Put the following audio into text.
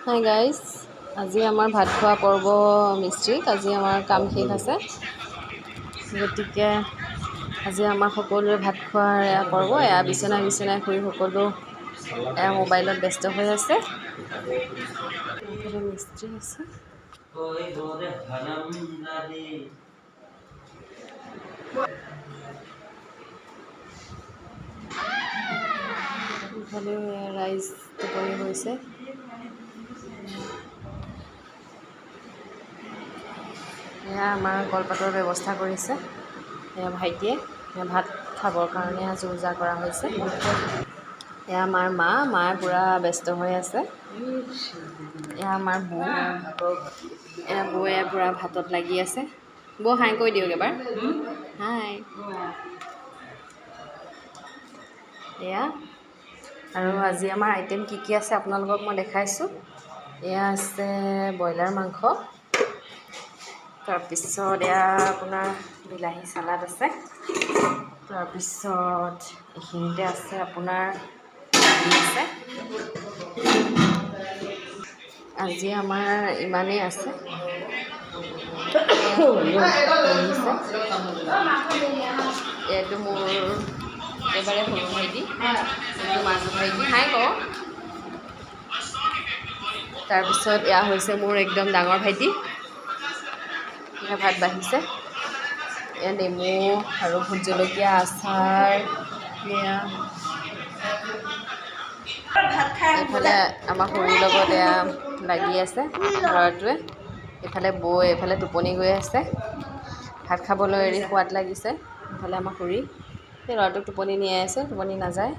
Hi guys, আজি আমাৰ ভাত খোৱা পৰ্ব মিস্ত্ৰীক। আজি আমাৰ কাম শেষ আছে, গতিকে আজি আমাৰ সকলোৰে ভাত খোৱাৰ এয়া পৰ্ব। এয়া বিচনাই শুই সকলো এয়া মোবাইলত ব্যস্ত হৈ আছে। মিস্ত্ৰী আছে। ইফালেও ৰাইজ টোপনি গৈছে। এয়া আমাৰ কলপাতৰ ব্যৱস্থা কৰিছে এয়া ভাইটিয়ে। ভাত খাবৰ কাৰণে যো জা কৰা হৈছে। এয়া আমাৰ মায়ে পূৰা ব্যস্ত হৈ আছে। এয়া আমাৰ বৌ, এয়া বৌয়ে পূৰা ভাতত লাগি আছে। বৌ হাই কৈ দিয়ক এবাৰ, হাই। এয়া আৰু আজি আমাৰ আইটেম কি আছে আপোনালোকক মই দেখাইছোঁ। এয়া আছে ব্ৰইলাৰ মাংস, তাৰপিছত এয়া আপোনাৰ বিলাহী চালাড আছে, তাৰপিছত এইখিনিতে আছে আপোনাৰ আছে। আজি আমাৰ ইমানেই আছে। এইটো মোৰ একেবাৰে সৰু ভাইটি, এইটো মাজু ভাইটি, হাই ক। তাৰপিছত এয়া হৈছে মোৰ একদম ডাঙৰ ভাইটি। এয়া ভাত বাঢ়িছে। এয়া নেমু আৰু ভোট জলকীয়া আচাৰ। এয়া এইফালে আমাৰ সৰুৰ লগত এয়া লাগি আছে ল'ৰাটোৱে। এইফালে বৌ এইফালে টোপনি গৈ আছে। ভাত খাবলৈ এৰি সোৱাদ লাগিছে। এইফালে আমাৰ খুৰী সেই ল'ৰাটোক টোপনি নিয়াই আছে, টোপনি নাযায়।